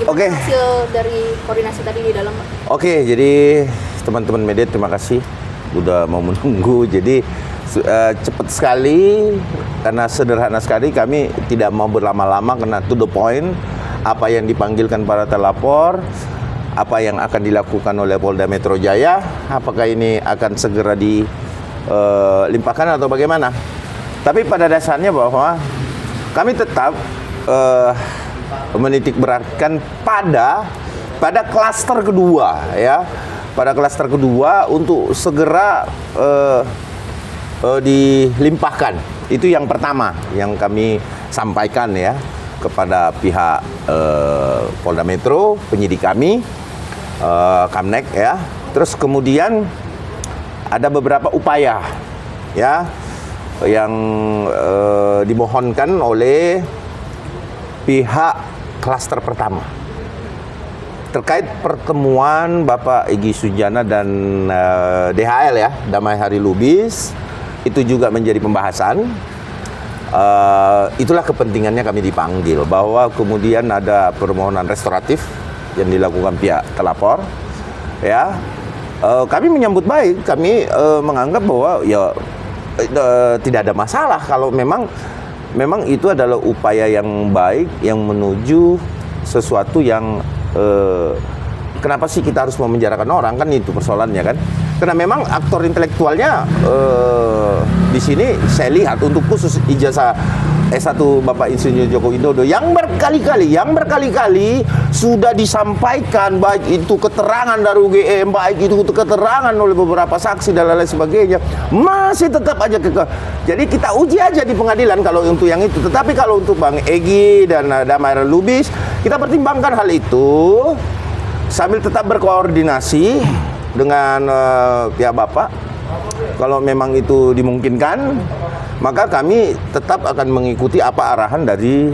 Oke. Hasil dari koordinasi tadi di dalam, Pak? Oke, jadi teman-teman media terima kasih udah mau menunggu. Jadi cepat sekali karena sederhana sekali, kami tidak mau berlama-lama karena to the point. Apa yang dipanggilkan para terlapor, apa yang akan dilakukan oleh Polda Metro Jaya, apakah ini akan segera dilimpahkan atau bagaimana. Tapi pada dasarnya bahwa kami tetap menitik beratkan pada klaster kedua, ya, pada klaster kedua untuk segera dilimpahkan. Itu yang pertama yang kami sampaikan ya kepada pihak Polda Metro, penyidik kami, Kamnek ya. Terus kemudian ada beberapa upaya ya yang dimohonkan oleh pihak klaster pertama terkait pertemuan Bapak Egy Sujana dan DHL ya, Damai Hari Lubis. Itu juga menjadi pembahasan. Itulah kepentingannya kami dipanggil, bahwa kemudian ada permohonan restoratif yang dilakukan pihak terlapor ya. Kami menyambut baik, kami menganggap bahwa ya tidak ada masalah kalau memang itu adalah upaya yang baik yang menuju sesuatu yang kenapa sih kita harus memenjarakan orang, kan itu persoalannya kan. Karena memang aktor intelektualnya di sini saya lihat untuk khusus ijazah S1 Bapak Insinyur Joko Widodo yang berkali-kali sudah disampaikan, baik itu keterangan dari UGM, baik itu keterangan oleh beberapa saksi dan lain sebagainya, masih tetap aja jadi kita uji aja di pengadilan kalau untuk yang itu. Tetapi kalau untuk Bang Egy dan Damai Hari Lubis, kita pertimbangkan hal itu sambil tetap berkoordinasi dengan pihak Bapak. Kalau memang itu dimungkinkan, maka kami tetap akan mengikuti apa arahan dari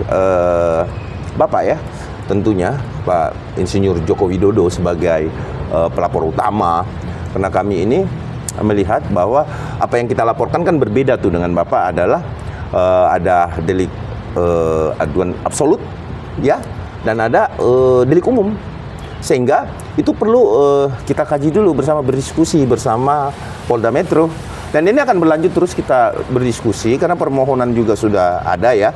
Bapak ya, tentunya Pak Insinyur Joko Widodo sebagai pelapor utama. Karena kami ini melihat bahwa apa yang kita laporkan kan berbeda tuh dengan Bapak, adalah ada delik aduan absolut ya, dan ada delik umum. Sehingga itu perlu kita kaji dulu bersama, berdiskusi bersama Polda Metro. Dan ini akan berlanjut terus kita berdiskusi karena permohonan juga sudah ada ya.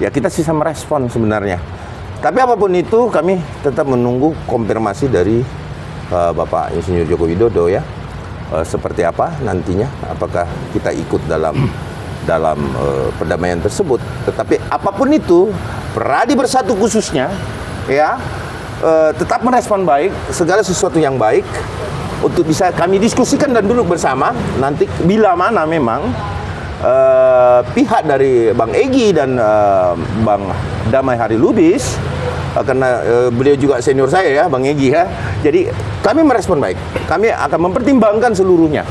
Ya kita sisa merespon sebenarnya. Tapi apapun itu kami tetap menunggu konfirmasi dari Bapak Insinyur Joko Widodo ya. Seperti apa nantinya, apakah kita ikut dalam perdamaian tersebut. Tetapi apapun itu, Pradi Bersatu khususnya ya, tetap merespon baik segala sesuatu yang baik untuk bisa kami diskusikan dan duduk bersama. Nanti bila mana memang pihak dari Bang Egy dan Bang Damai Hari Lubis, karena beliau juga senior saya ya, Bang Egy ya, jadi kami merespon baik. Kami akan mempertimbangkan seluruhnya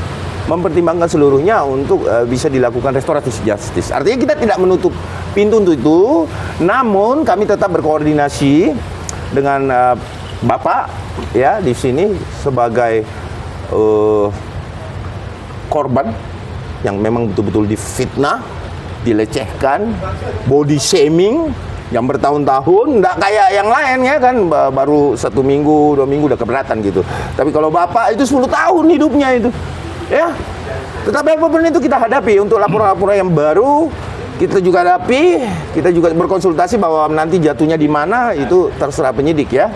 untuk bisa dilakukan restoratif justice. Artinya kita tidak menutup pintu untuk itu, namun kami tetap berkoordinasi dengan Bapak ya di sini sebagai korban yang memang betul-betul difitnah, dilecehkan, body shaming yang bertahun-tahun, nggak kayak yang lain ya kan, baru 1 minggu 2 minggu udah keberatan gitu. Tapi kalau Bapak itu 10 tahun hidupnya itu ya. Tetapi apapun itu kita hadapi. Untuk laporan-laporan yang baru kita juga hadapi, kita juga berkonsultasi bahwa nanti jatuhnya di mana itu terserah penyidik ya.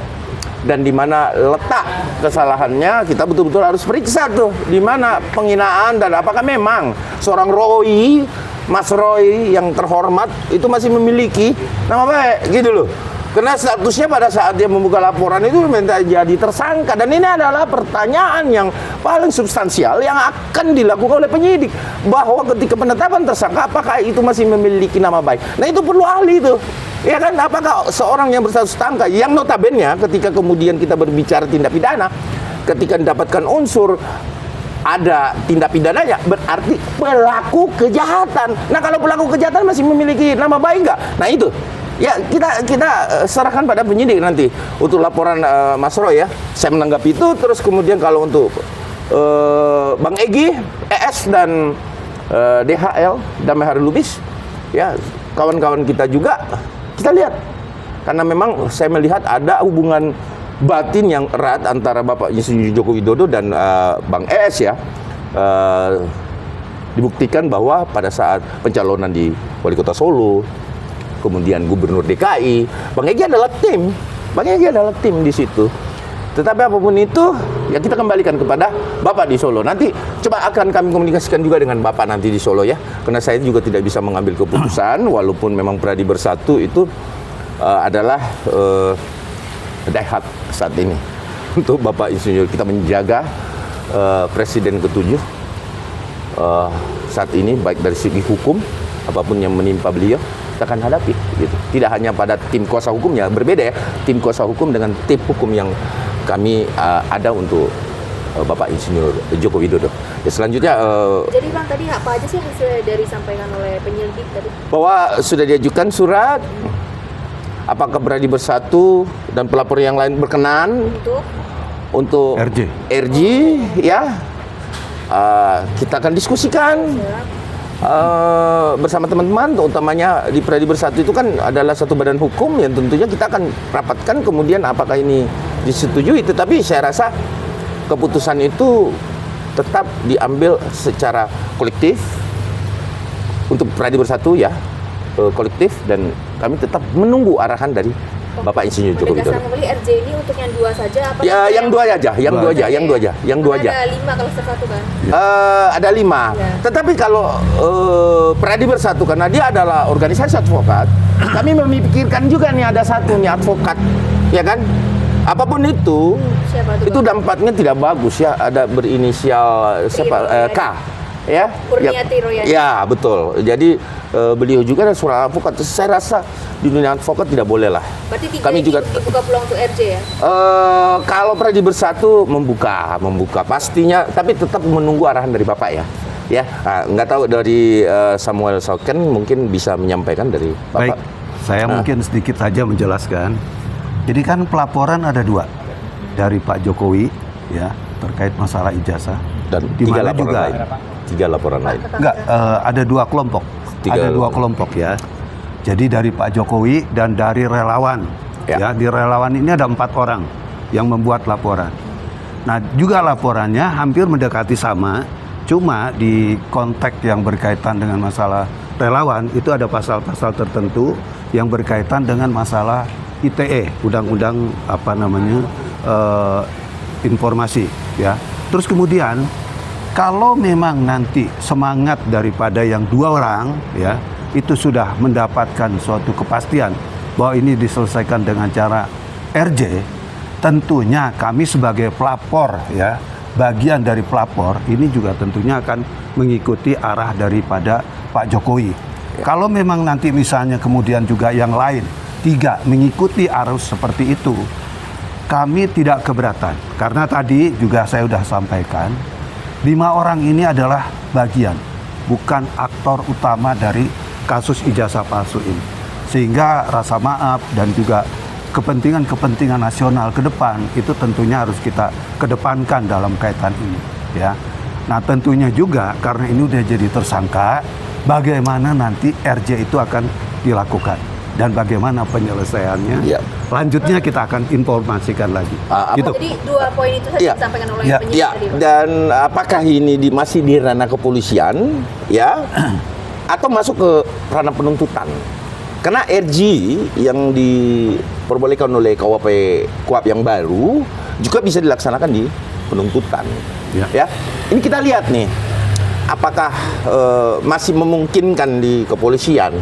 Dan di mana letak kesalahannya kita betul-betul harus periksa tuh, di mana penghinaan dan apakah memang seorang Roy, Mas Roy yang terhormat itu masih memiliki nama baik gitu loh. Karena statusnya pada saat dia membuka laporan itu minta jadi tersangka, dan ini adalah pertanyaan yang paling substansial yang akan dilakukan oleh penyidik, bahwa ketika penetapan tersangka apakah itu masih memiliki nama baik. Nah itu perlu ahli itu. Ya kan, apakah seorang yang berstatus tersangka yang notabene ketika kemudian kita berbicara tindak pidana, ketika mendapatkan unsur ada tindak pidananya, berarti pelaku kejahatan. Nah kalau pelaku kejahatan masih memiliki nama baik nggak? Nah itu ya kita serahkan pada penyidik nanti untuk laporan Mas Roy ya. Saya menanggapi itu. Terus kemudian kalau untuk Bang Egy, ES dan DHL, Damai Hari Lubis ya, kawan-kawan kita juga, kita lihat karena memang saya melihat ada hubungan batin yang erat antara Bapak Insinyur Joko Widodo dan Bang ES ya. Dibuktikan bahwa pada saat pencalonan di Wali Kota Solo, kemudian Gubernur DKI, Bang Egy adalah tim. Bang Egy adalah tim di situ. Tetapi apapun itu, ya kita kembalikan kepada Bapak di Solo. Nanti coba akan kami komunikasikan juga dengan Bapak nanti di Solo ya. Karena saya juga tidak bisa mengambil keputusan, walaupun memang Pradi Bersatu itu adalah daihat saat ini. Untuk Bapak Insinyur kita menjaga Presiden ke-7 saat ini, baik dari segi hukum, apapun yang menimpa beliau, kita akan hadapi. Gitu. Tidak hanya pada tim kuasa hukumnya, berbeda ya. Tim kuasa hukum dengan tim hukum yang kami ada untuk Bapak Insinyur Joko Widodo. Ya, selanjutnya Jadi Bang, tadi apa aja sih hasil dari disampaikan oleh penyelidik tadi? bahwa sudah diajukan surat, apakah Pradi Bersatu dan pelapor yang lain berkenan untuk RJ ya. Kita akan diskusikan bersama teman-teman, utamanya di Pradi Bersatu itu kan adalah satu badan hukum yang tentunya kita akan rapatkan kemudian apakah ini disetujui. Tetapi saya rasa keputusan itu tetap diambil secara kolektif untuk Pradi Bersatu ya, kolektif, dan kami tetap menunggu arahan dari Bapak Insinyur Joko Widodo. Kembali RJ ini untuk yang 2 saja apa? Ya, yang dua aja. Ada 5 kalau satu kan? Ada 5. Ya. Tetapi kalau Pradi Bersatu, karena dia adalah organisasi advokat, kami memikirkan juga nih ada satu nih advokat, ya kan? Apapun itu, Siapa itu dampaknya tidak bagus ya. Ada berinisial siapa? K. Ya, Kurniati Royani. ya betul. Jadi beliau juga adalah seorang advokat. Saya rasa di dunia advokat tidak boleh lah. Berarti Kami juga dibuka peluang untuk RJ ya? kalau Pradi Bersatu membuka pastinya, tapi tetap menunggu arahan dari Bapak ya. Ya, nggak tahu dari Samuel Sauken mungkin bisa menyampaikan dari Bapak. Baik, saya mungkin sedikit saja menjelaskan. Jadi kan pelaporan ada 2 dari Pak Jokowi ya terkait masalah ijazah Dan di 3 mana laporan juga lain. 3 laporan lain. enggak ada 2 kelompok. Ada 2 kelompok ya. Jadi dari Pak Jokowi dan dari relawan. Ya, di relawan ini ada 4 orang yang membuat laporan. Nah, juga laporannya hampir mendekati sama, cuma di konteks yang berkaitan dengan masalah relawan itu ada pasal-pasal tertentu yang berkaitan dengan masalah ITE, undang-undang informasi ya. Terus kemudian kalau memang nanti semangat daripada yang 2 orang ya itu sudah mendapatkan suatu kepastian bahwa ini diselesaikan dengan cara RJ, tentunya kami sebagai pelapor ya, bagian dari pelapor ini juga tentunya akan mengikuti arah daripada Pak Jokowi. Kalau memang nanti misalnya kemudian juga yang lain 3 mengikuti arus seperti itu, kami tidak keberatan. Karena tadi juga saya sudah sampaikan, 5 orang ini adalah bagian, bukan aktor utama dari kasus ijazah palsu ini. Sehingga rasa maaf dan juga kepentingan-kepentingan nasional ke depan itu tentunya harus kita kedepankan dalam kaitan ini. Ya. Nah tentunya juga karena ini udah jadi tersangka, bagaimana nanti RJ itu akan dilakukan dan bagaimana penyelesaiannya. Ya. Lanjutnya kita akan informasikan lagi. Gitu. Jadi 2 poin itu saja disampaikan oleh penyidik tadi, Pak. Dan apakah ini masih di ranah kepolisian ya atau masuk ke ranah penuntutan? Karena RJ yang diperbolehkan oleh KUHP yang baru juga bisa dilaksanakan di penuntutan. Ya. Ini kita lihat nih, apakah masih memungkinkan di kepolisian.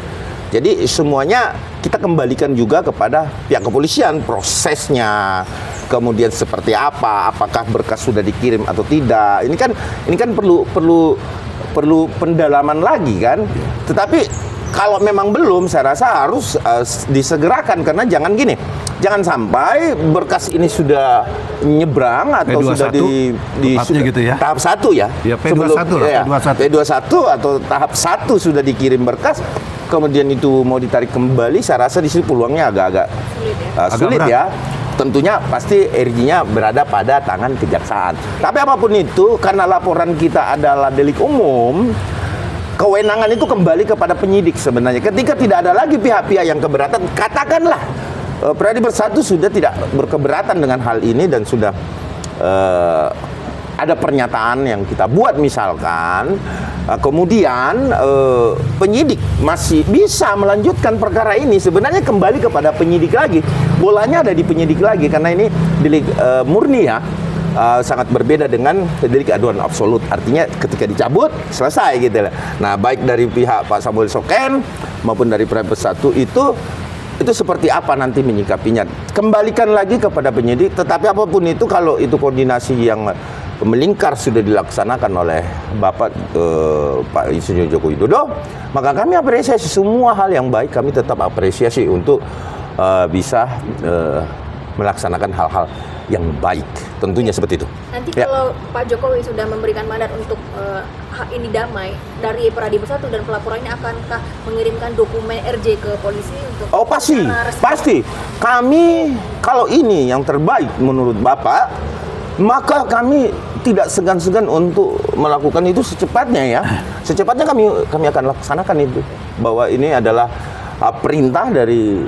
Jadi semuanya kita kembalikan juga kepada pihak kepolisian, prosesnya, kemudian seperti apa, apakah berkas sudah dikirim atau tidak. Ini kan perlu pendalaman lagi kan. Tetapi kalau memang belum, saya rasa harus disegerakan, karena jangan sampai berkas ini sudah nyebrang atau P21, sudah di gitu ya. tahap 1 ya. Ya, P21 lah, ya, P21. P21 atau tahap 1 sudah dikirim berkas, kemudian itu mau ditarik kembali, saya rasa di sini peluangnya agak-agak sulit berat. ya. Tentunya pasti RJ-nya berada pada tangan kejaksaan. Tapi apapun itu, karena laporan kita adalah delik umum, kewenangan itu kembali kepada penyidik sebenarnya. Ketika tidak ada lagi pihak-pihak yang keberatan, katakanlah Pradi Bersatu sudah tidak berkeberatan dengan hal ini dan sudah ada pernyataan yang kita buat misalkan kemudian penyidik masih bisa melanjutkan perkara ini, sebenarnya kembali kepada penyidik lagi, bolanya ada di penyidik lagi karena ini delik murni ya. Sangat berbeda dengan delik aduan absolut, artinya ketika dicabut selesai gitu lah. Nah, baik dari pihak Pak Samuel Soken maupun dari Pradi Bersatu itu seperti apa nanti menyikapinya, kembalikan lagi kepada penyidik. Tetapi apapun itu, kalau itu koordinasi yang melingkar sudah dilaksanakan oleh Bapak Pak Insinyur Joko Widodo, maka kami apresiasi semua hal yang baik, kami tetap apresiasi untuk bisa melaksanakan hal-hal yang baik, tentunya seperti itu. Nanti kalau Pak Jokowi sudah memberikan mandat untuk hak ini damai, dari Pradi Bersatu dan pelaporannya akankah mengirimkan dokumen RJ ke polisi untuk? Oh pasti. Kami kalau ini yang terbaik menurut Bapak, maka kami tidak segan-segan untuk melakukan itu secepatnya ya. Secepatnya kami akan laksanakan itu. Bahwa ini adalah perintah dari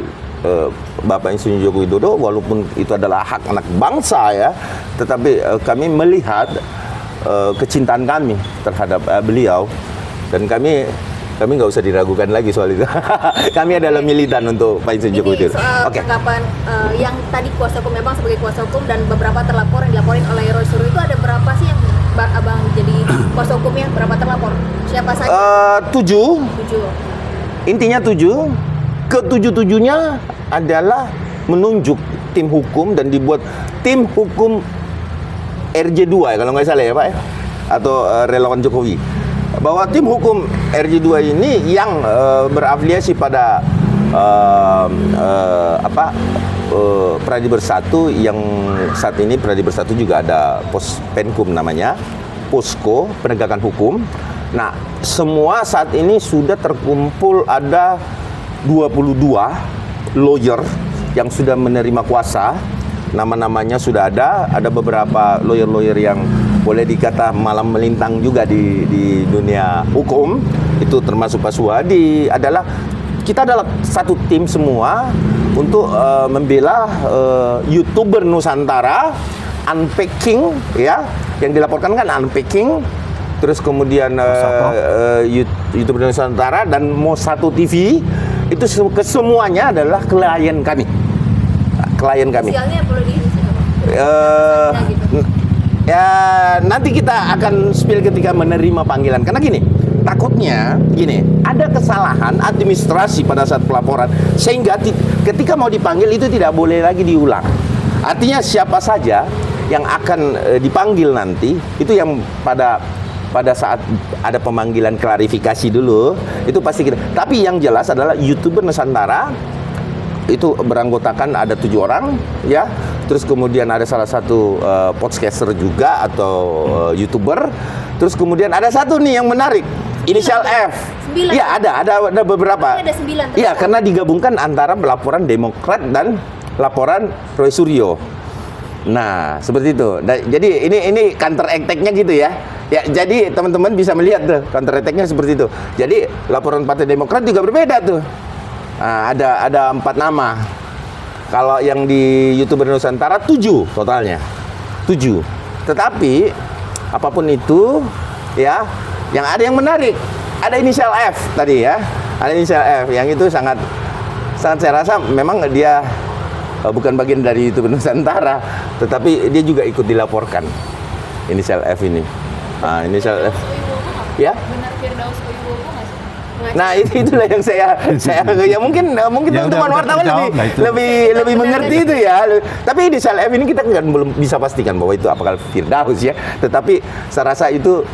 Bapak Insinyur Joko Widodo, walaupun itu adalah hak anak bangsa ya, tetapi kami melihat kecintaan kami terhadap beliau, dan kami nggak usah diragukan lagi soal itu. Kami adalah militan untuk Pak Insinyur Joko Widodo. Soal tanggapan yang tadi kuasa hukum, memang sebagai kuasa hukum dan beberapa terlapor yang dilaporin oleh Roy Suryo, itu ada berapa sih yang abang jadi kuasa hukumnya, berapa terlapor? Siapa saja? 7. Intinya 7. Ke-7-7-nya adalah menunjuk tim hukum dan dibuat tim hukum RJ2 ya, kalau nggak salah ya Pak ya, atau relawan Jokowi, bahwa tim hukum RJ2 ini yang berafiliasi pada Pradi Bersatu, yang saat ini Pradi Bersatu juga ada Penkum namanya, Posko Penegakan Hukum. Nah, semua saat ini sudah terkumpul ada 22 lawyer yang sudah menerima kuasa. Nama-namanya sudah ada beberapa lawyer-lawyer yang boleh dikata malam melintang juga di dunia hukum. Itu termasuk Pak Suhadi. Kita adalah satu tim semua untuk membela YouTuber Nusantara, Unpacking ya, yang dilaporkan kan Unpacking, terus kemudian YouTuber Nusantara dan Mo1 TV. Itu kesemuanya adalah klien kami. Sialnya perlu diisi ya nanti kita akan spill ketika menerima panggilan. Karena takutnya ada kesalahan administrasi pada saat pelaporan, sehingga ketika mau dipanggil itu tidak boleh lagi diulang. Artinya siapa saja yang akan dipanggil nanti, itu yang pada saat ada pemanggilan klarifikasi dulu, itu pasti kita. Tapi yang jelas adalah YouTuber Nusantara itu beranggotakan ada 7 orang ya. Terus kemudian ada salah satu podcaster juga atau YouTuber. Terus kemudian ada satu nih yang menarik, inisial F. 9. Iya, ada beberapa. Ada 9. Iya, karena digabungkan antara laporan Demokrat dan laporan Roy Suryo. Nah, seperti itu. Nah, jadi ini counter attack-nya gitu ya. Ya, jadi teman-teman bisa melihat tuh counter attack-nya seperti itu. Jadi laporan Partai Demokrat juga berbeda tuh. Nah, ada 4 nama. Kalau yang di YouTuber Nusantara 7 totalnya. 7. Tetapi apapun itu ya, yang ada yang menarik. Ada inisial F tadi ya. Ada inisial F yang itu sangat saya rasa memang dia bukan bagian dari YouTuber Nusantara, tetapi dia juga ikut dilaporkan. Inisial F ini. Nah, inisial F. Ya? Benar Firdaus Wibowo nggak sih? Nah, itulah yang saya ya mungkin teman-teman wartawan lebih mengerti itu ya. Tapi inisial F ini kita kan belum bisa pastikan bahwa itu apakah Firdaus ya. Tetapi saya rasa itu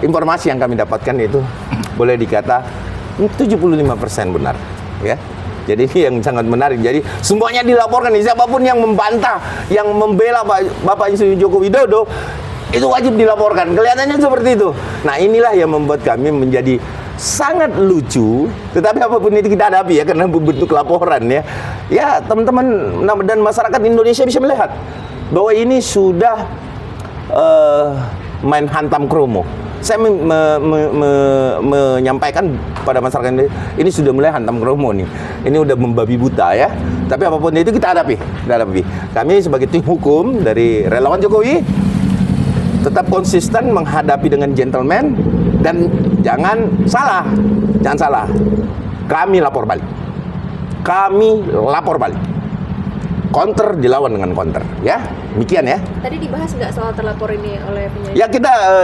informasi yang kami dapatkan itu boleh dikata 75% benar ya. Jadi ini yang sangat menarik. Jadi semuanya dilaporkan. Siapapun yang membantah, yang membela Bapak Insinyur Joko Widodo, itu wajib dilaporkan. Kelihatannya seperti itu. Nah, inilah yang membuat kami menjadi sangat lucu. Tetapi apapun itu kita hadapi ya, karena bentuk laporan ya. Ya, teman-teman dan masyarakat Indonesia bisa melihat bahwa ini sudah main hantam kromo. saya menyampaikan pada masyarakat ini sudah mulai hantam kromo nih. Ini udah membabi buta ya. Tapi apapun itu kita hadapi. Kami sebagai tim hukum dari relawan Jokowi tetap konsisten menghadapi dengan gentleman dan jangan salah. Kami lapor balik. Counter dilawan dengan counter, ya. Demikian ya. Tadi dibahas nggak soal terlapor ini oleh penyidik? Ya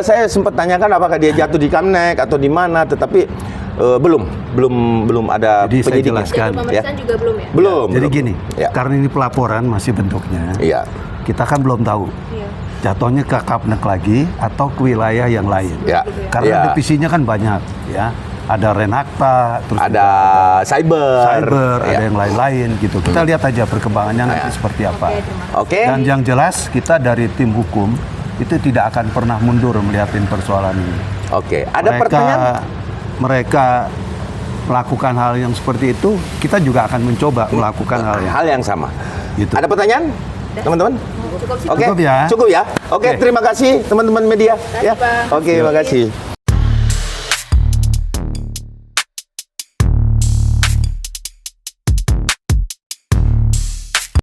saya sempat tanyakan apakah dia jatuh di Kamnek atau di mana, tetapi belum ada Jadi saya penyidikan. jelaskan. Jatuh pemeriksaan juga belum ya? Belum. Jadi belum. gini, Ya. karena ini pelaporan masih bentuknya, Iya. kita kan belum tahu Iya. jatuhnya ke Kapnek lagi atau ke wilayah yang lain. Ya. Karena Ya. divisinya kan banyak, ya. Ada Renakta, terus Ada cyber, ada ya. yang lain-lain gitu. Kita lihat aja perkembangannya nanti seperti apa. Oke, terima kasih. Oke. Dan yang jelas kita dari tim hukum itu tidak akan pernah mundur melihatin persoalan ini. Oke. Ada pertanyaan? Mereka melakukan hal yang seperti itu, kita juga akan mencoba melakukan hal yang sama. gitu. Ada pertanyaan, teman-teman? Cukup sih. Oke. Cukup ya. Cukup ya. Oke, Oke. terima kasih teman-teman media. Terima kasih, Bang. Oke, terima kasih.